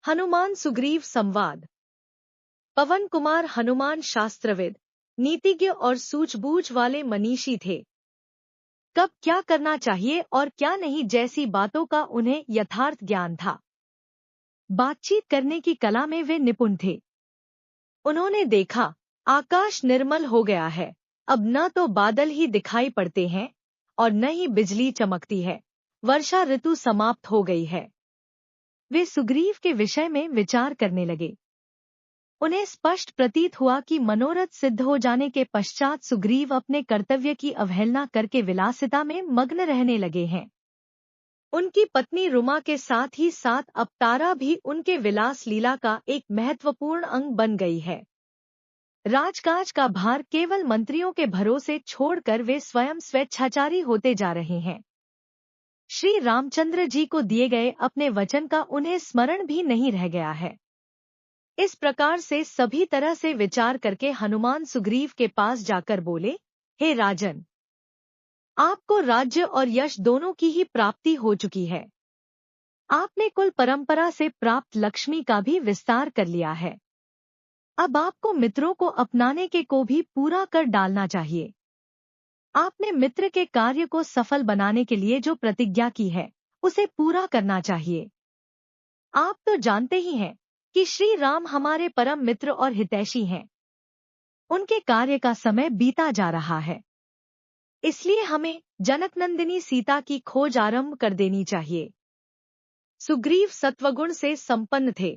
हनुमान सुग्रीव संवाद। पवन कुमार हनुमान शास्त्रविद, नीतिज्ञ और सूझबूझ वाले मनीषी थे। कब क्या करना चाहिए और क्या नहीं जैसी बातों का उन्हें यथार्थ ज्ञान था। बातचीत करने की कला में वे निपुण थे। उन्होंने देखा, आकाश निर्मल हो गया है, अब न तो बादल ही दिखाई पड़ते हैं और न ही बिजली चमकती है। वर्षा ऋतु समाप्त हो गई है। वे सुग्रीव के विषय में विचार करने लगे। उन्हें स्पष्ट प्रतीत हुआ कि मनोरथ सिद्ध हो जाने के पश्चात सुग्रीव अपने कर्तव्य की अवहेलना करके विलासिता में मग्न रहने लगे हैं। उनकी पत्नी रुमा के साथ ही साथ अब तारा भी उनके विलास लीला का एक महत्वपूर्ण अंग बन गई है। राजकाज का भार केवल मंत्रियों के भरोसे छोड़कर वे स्वयं स्वेच्छाचारी होते जा रहे हैं। श्री रामचंद्र जी को दिए गए अपने वचन का उन्हें स्मरण भी नहीं रह गया है। इस प्रकार से सभी तरह से विचार करके हनुमान सुग्रीव के पास जाकर बोले, हे राजन, आपको राज्य और यश दोनों की ही प्राप्ति हो चुकी है। आपने कुल परंपरा से प्राप्त लक्ष्मी का भी विस्तार कर लिया है। अब आपको मित्रों को अपनाने के को भी पूरा कर डालना चाहिए। आपने मित्र के कार्य को सफल बनाने के लिए जो प्रतिज्ञा की है, उसे पूरा करना चाहिए। आप तो जानते ही हैं कि श्री राम हमारे परम मित्र और हितैषी हैं। उनके कार्य का समय बीता जा रहा है, इसलिए हमें जनकनंदिनी सीता की खोज आरंभ कर देनी चाहिए। सुग्रीव सत्वगुण से संपन्न थे।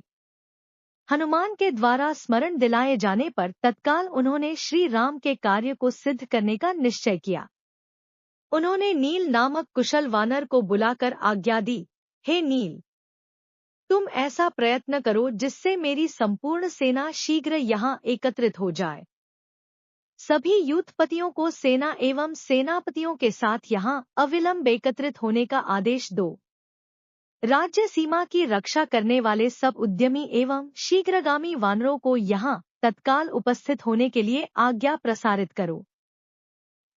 हनुमान के द्वारा स्मरण दिलाए जाने पर तत्काल उन्होंने श्री राम के कार्य को सिद्ध करने का निश्चय किया। उन्होंने नील नामक कुशल वानर को बुलाकर आज्ञा दी, हे नील, तुम ऐसा प्रयत्न करो जिससे मेरी संपूर्ण सेना शीघ्र यहाँ एकत्रित हो जाए। सभी यूथपतियों को सेना एवं सेनापतियों के साथ यहाँ अविलंब एकत्रित होने का आदेश दो। राज्य सीमा की रक्षा करने वाले सब उद्यमी एवं शीघ्रगामी वानरों को यहाँ तत्काल उपस्थित होने के लिए आज्ञा प्रसारित करो।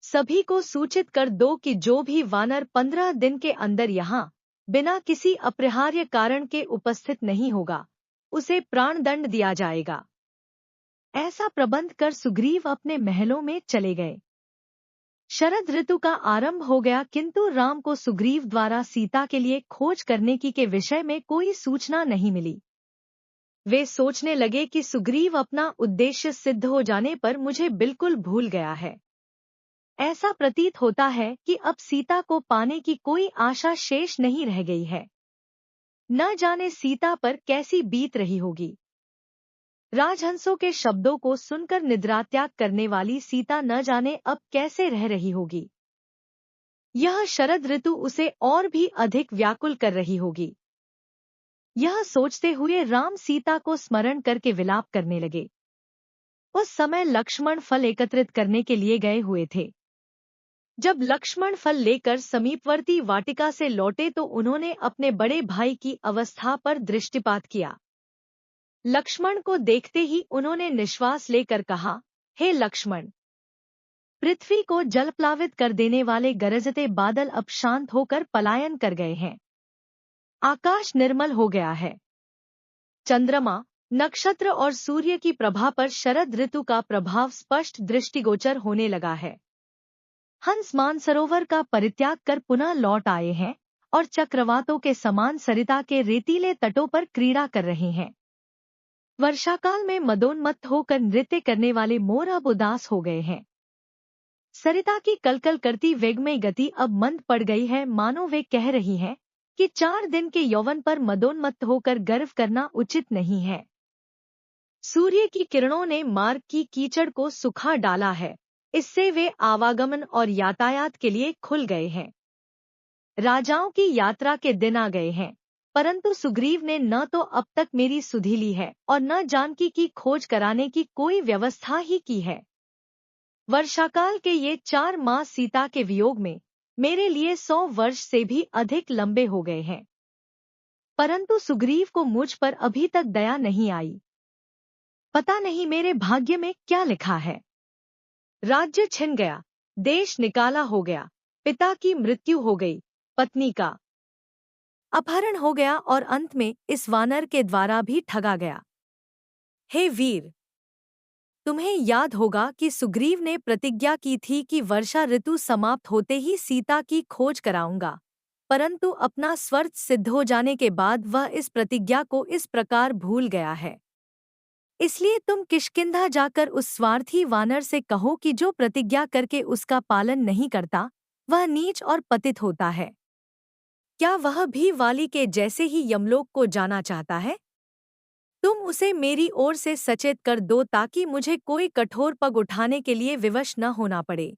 सभी को सूचित कर दो कि जो भी वानर 15 दिन के अंदर यहाँ बिना किसी अपरिहार्य कारण के उपस्थित नहीं होगा, उसे प्राणदंड दिया जाएगा। ऐसा प्रबंध कर सुग्रीव अपने महलों में चले गए। शरद ऋतु का आरंभ हो गया, किंतु राम को सुग्रीव द्वारा सीता के लिए खोज करने की के विषय में कोई सूचना नहीं मिली। वे सोचने लगे कि सुग्रीव अपना उद्देश्य सिद्ध हो जाने पर मुझे बिल्कुल भूल गया है। ऐसा प्रतीत होता है कि अब सीता को पाने की कोई आशा शेष नहीं रह गई है। न जाने सीता पर कैसी बीत रही होगी। राजहंसों के शब्दों को सुनकर निद्रात्याग करने वाली सीता न जाने अब कैसे रह रही होगी। यह शरद ऋतु उसे और भी अधिक व्याकुल कर रही होगी। यह सोचते हुए राम सीता को स्मरण करके विलाप करने लगे। उस समय लक्ष्मण फल एकत्रित करने के लिए गए हुए थे। जब लक्ष्मण फल लेकर समीपवर्ती वाटिका से लौटे तो उन्होंने अपने बड़े भाई की अवस्था पर दृष्टिपात किया। लक्ष्मण को देखते ही उन्होंने निश्वास लेकर कहा, हे लक्ष्मण, पृथ्वी को जलप्लावित कर देने वाले गरजते बादल अब शांत होकर पलायन कर गए हैं। आकाश निर्मल हो गया है। चंद्रमा, नक्षत्र और सूर्य की प्रभा पर शरद ऋतु का प्रभाव स्पष्ट दृष्टिगोचर होने लगा है। हंस मानसरोवर का परित्याग कर पुनः लौट आए हैं और चक्रवातों के समान सरिता के रेतीले तटों पर क्रीड़ा कर रहे हैं। वर्षाकाल में मदोन्मत्त होकर नृत्य करने वाले मोर अब उदास हो गए हैं। सरिता की कलकल करती वेगमय गति अब मंद पड़ गई है, मानो वे कह रही हैं कि 4 दिन के यौवन पर मदोन्मत्त होकर गर्व करना उचित नहीं है। सूर्य की किरणों ने मार्ग की कीचड़ को सुखा डाला है, इससे वे आवागमन और यातायात के लिए खुल गए हैं। राजाओं की यात्रा के दिन आ गए हैं, परंतु सुग्रीव ने न तो अब तक मेरी सुधि ली है और न जानकी की खोज कराने की कोई व्यवस्था ही की है। वर्षाकाल के ये 4 मास सीता के वियोग में मेरे लिए 100 वर्ष से भी अधिक लंबे हो गए हैं, परंतु सुग्रीव को मुझ पर अभी तक दया नहीं आई। पता नहीं मेरे भाग्य में क्या लिखा है। राज्य छिन गया, देश निकाला हो गया, पिता की मृत्यु हो गई, पत्नी का अपहरण हो गया और अंत में इस वानर के द्वारा भी ठगा गया। हे वीर, तुम्हें याद होगा कि सुग्रीव ने प्रतिज्ञा की थी कि वर्षा ऋतु समाप्त होते ही सीता की खोज कराऊंगा, परंतु अपना स्वार्थ सिद्ध हो जाने के बाद वह इस प्रतिज्ञा को इस प्रकार भूल गया है। इसलिए तुम किष्किंधा जाकर उस स्वार्थी वानर से कहो कि जो प्रतिज्ञा करके उसका पालन नहीं करता, वह नीच और पतित होता है। क्या वह भी वाली के जैसे ही यमलोक को जाना चाहता है? तुम उसे मेरी ओर से सचेत कर दो ताकि मुझे कोई कठोर पग उठाने के लिए विवश न होना पड़े।